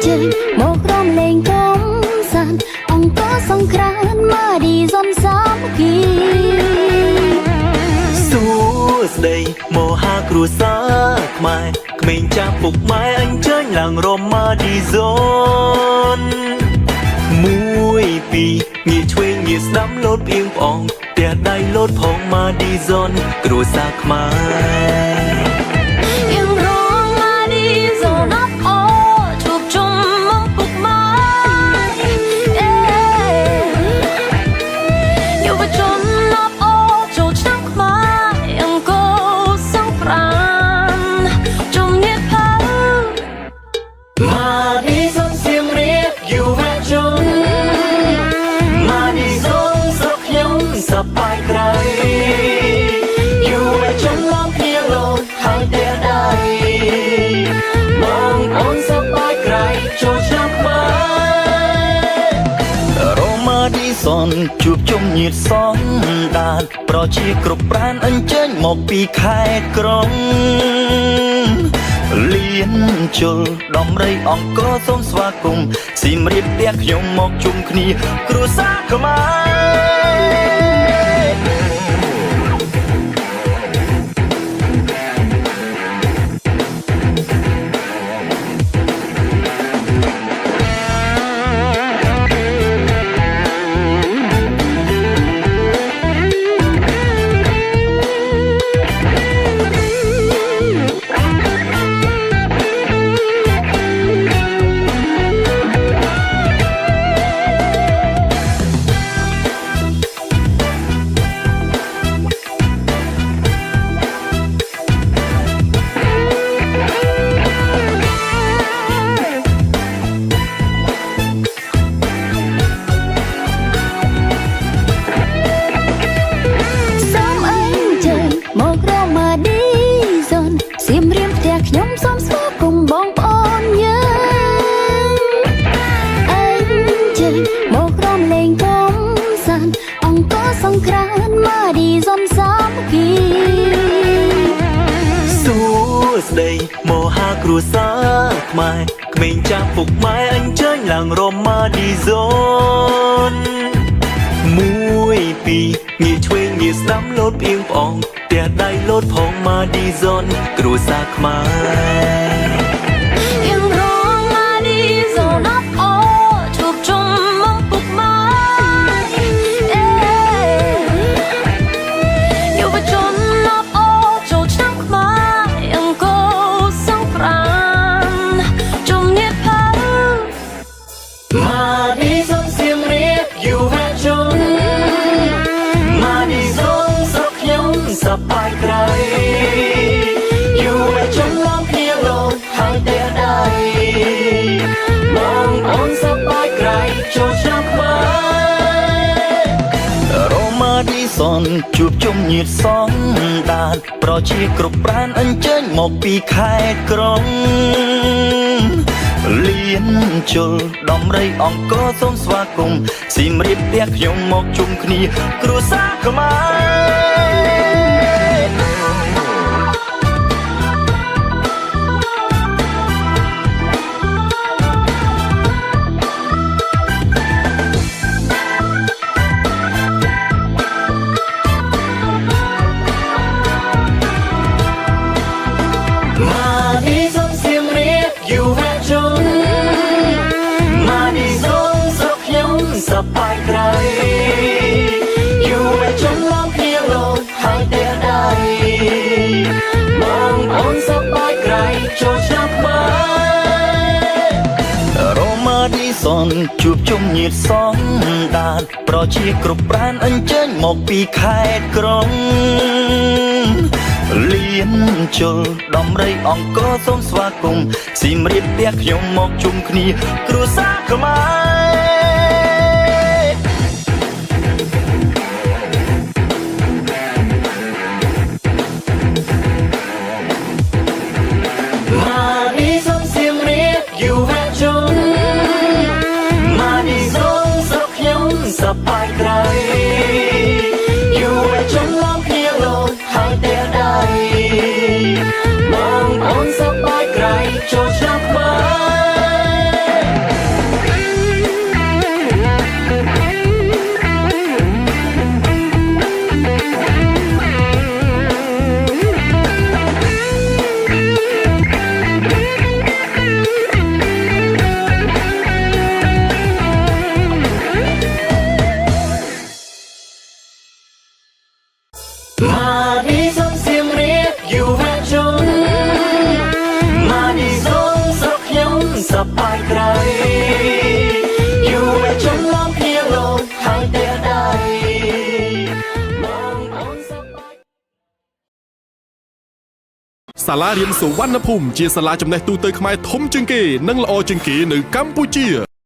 ជើញមករំលែងកំសាន្តអង្គសង្គ្រាមមកឌីសុនសាមគ្គីសួស្ដីមកហាគ្រួសារខ្មែរក្មេងចាស់ពុកម៉ែអញ្ជើញឡើងរំមកឌីសុន1 2ងាកឆ្វេងងាកស្ដាំលោតផ្អៀងផ្អងផ្ទះដៃលោតផងមកឌីសុនគ្រួសារខ្មែរសប្បាយក្រៃយូរចំឡំគ្នាលោតហើយតែដៃបងអូនសប្បាយក្រៃចូលឆ្នាំខ្មែររ៉ូម៉ាឌីសុនជួបជុំញាតិសន្តានប្រជាគ្រប់ប្រានអញ្ជើញមកពីខេត្តក្រុងលៀនជុលដំរីអង្គរសូមស្វាគមន៍សៀមរាបផ្ទះខ្ញុំមកជុំគ្នាគ្រួសារខ្មែរខ្ញុំសូមស្វាគមន៍បងប្អូនយើងអញ្ជើញមករំលែងកំសាន្តអង្គសង្គ្រាមមកឌីសុនសាមគ្គីសួស្ដីមកហាគ្រួសារខ្មែរក្មេងចាស់ពុកម៉ែអញ្ជើញឡើងរំមកឌីសុន1 2ងាកឆ្វេងងាកស្ដាំលោតផ្អៀងផ្អងផ្ទះដៃលោតផងមកឌីសុនគ្រួសារខ្មែរសប្បាយក្រៃយូរចំឡំគ្នាលោតហើយតែដៃបងអូនសប្បាយក្រៃចូលឆ្នាំខ្មែររ៉ូម៉ាឌីសុនជួបជុំញាតិសន្តានប្រជាគ្រប់ប្រានអញ្ជើញមកពីខេត្តក្រុងលៀនជុលដំរីអង្គរសូមស្វាគមន៍សៀមរាបផ្ទះខ្ញុំមកជុំគ្នាគ្រួសារខ្មែរសប្បាយក្រៃយូរចំឡំគ្នាលោតហើយតែដៃបងអូនសប្បាយក្រៃចូលឆ្នាំខ្មែររ៉ូម៉ាឌីសុនជួបជុំញាតិសន្តានប្រជាគ្រប់ប្រានអញ្ជើញមកពីខេត្តក្រុងលៀនជុលដំរីអង្គរសូមស្វាគមន៍សៀមរាបផ្ទះខ្ញុំមកជុំគ្នាគ្រួសារខ្មែរសប្បាយក្រៃយូរចំឡំគ្នាលោតហើយតែដៃបងអូនសប្បាយក្រៃចូលឆ្នាំខ្មែរ มาดีสมเสียงเรียกอยู่แวดจนมาดีสมสักยำสบายไกลอยู่แวดจนล้อมเพียงลมหายใจได้มองอ่อนสบาย សាលារៀនសុវណ្ណភូមិជាសាលាចំណេះទូទៅខ្មែរធំជាងគេនិងល្អជាងគេនៅកម្ពុជា